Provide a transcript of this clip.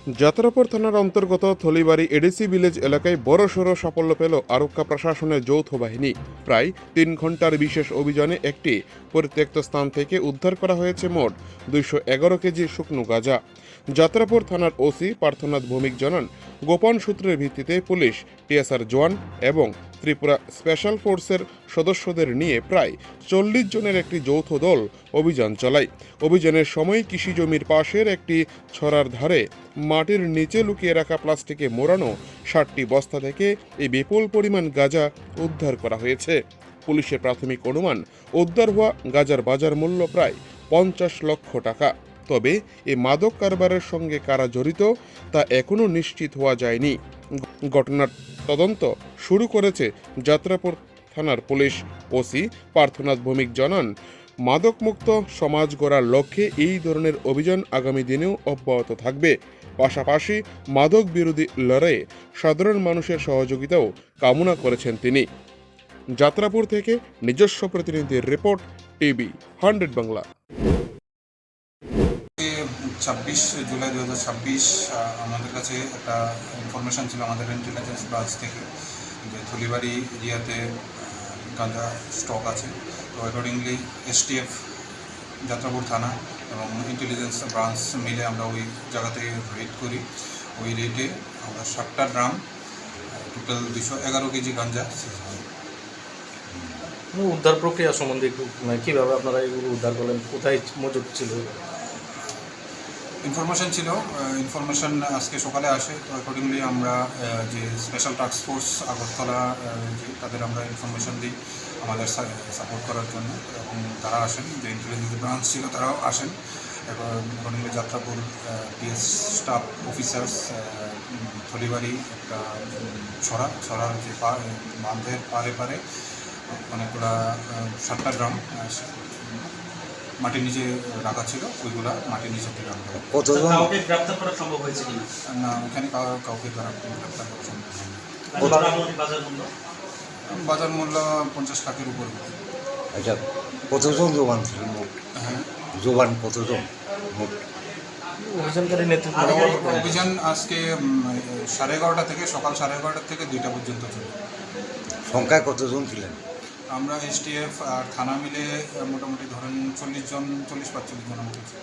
যাত্রাপুর থানার অন্তর্গত থলিবাড়ি ADC village এলাকায় বড়সড় সাফল্য পেল আরক্ষা প্রশাসনের যৌথ বাহিনী। প্রায় ৩ ঘন্টার বিশেষ অভিযানে একটি পরিত্যক্ত স্থান থেকে উদ্ধার করা হয়েছে মোট ২১১ কেজি শুকনো গাঁজা। যাত্রাপুর থানার ওসি পার্থনাথ ভৌমিক জানান, গোপন সূত্রের ভিত্তিতে পুলিশ, টিএসআর জওয়ান এবং ত্রিপুরা স্পেশাল ফোর্সের সদস্যদের নিয়ে প্রায় ৪০ জনের একটি যৌথ দল অভিযান চালায়। অভিযানের সময় কৃষি জমির পাশের একটি ছড়ার ধারে মাটির নিচে লুকিয়ে রাখা প্লাস্টিকে মোড়ানো ৬০টি বস্তা থেকে এই বিপুল পরিমাণ গাঁজা উদ্ধার করা হয়েছে। পুলিশের প্রাথমিক অনুমান, উদ্ধার হওয়া গাঁজার বাজার মূল্য প্রায় ৫০ লক্ষ টাকা। তবে এই মাদক কারবারের সঙ্গে কারা জড়িত তা এখনও নিশ্চিত হওয়া যায়নি। ঘটনার তদন্ত শুরু করেছে যাত্রাপুর থানার পুলিশ। ওসি পার্থনাথ ভৌমিক জানান, মাদকমুক্ত সমাজ গড়ার লক্ষ্যে এই ধরনের অভিযান আগামী দিনেও অব্যাহত থাকবে। পাশাপাশি মাদক বিরোধী লড়াইয়ে সাধারণ মানুষের সহযোগিতাও কামনা করেছেন তিনি। যাত্রাপুর থেকে নিজস্ব প্রতিনিধির রিপোর্ট, টিভি 100 বাংলা। ২৬ জুলাই ২০২৬ আমাদের কাছে একটা ইনফরমেশান ছিল আমাদের ইন্টেলিজেন্স ব্রাঞ্চ থেকে যে থলিবাড়ি এরিয়াতে গাঁজা স্টক আছে। তো অ্যাকর্ডিংলি এসটিএফ, যাত্রাপুর থানা এবং ইন্টেলিজেন্স ব্রাঞ্চ মিলে আমরা ওই জায়গাতে রেড করি। ওই রেডে আমরা 7টা ড্রাম, টোটাল ২১১ কেজি গাঁজা সিজ হয়। উদ্ধার প্রক্রিয়া সম্বন্ধে একটু কীভাবে আপনারা এগুলো উদ্ধার করলেন, কোথায় মজুদ ছিল? ইনফরমেশান আজকে সকালে আসে। তো অ্যাকর্ডিংলি আমরা যে স্পেশাল টাস্ক ফোর্স আগরতলা তাদের আমরা ইনফরমেশান দিই আমাদের সাপোর্ট করার জন্য, এবং তারা আসেন, যে ইন্টেলিজেন্স ব্রাঞ্চ ছিল তারাও আসেন। Accordingly Jatrapur TS staff officers Tholibari একটা ছড়ার যে বাঁধের পারে অনেকগুলা 7টা ড্রাম মাটির নিচে রাখা ছিল, ওইগুলা মাটির নিচে থেকে আনতে হবে। কাউকে গ্রেফতার করা সম্ভব হয়েছে কিনা? না, ওখানে কাউকে গ্রেফতার করা সম্ভব হয়নি। বাজার মূল্য ৫০ লাখের উপর। আচ্ছা, কতজন জবান ছিল মোট? হ্যাঁ, জবান কতজন মোট? অভিযানকারী নেতৃত্ব অভিযান আজকে 11:30 থেকে সকাল 11:30 থেকে 2টা পর্যন্ত চলে। সংখ্যায় কতজন ছিলেন? আমরা এসটিএফ আর থানা মিলে মোটামুটি ধরেন 40-45 জন মতো ছিল।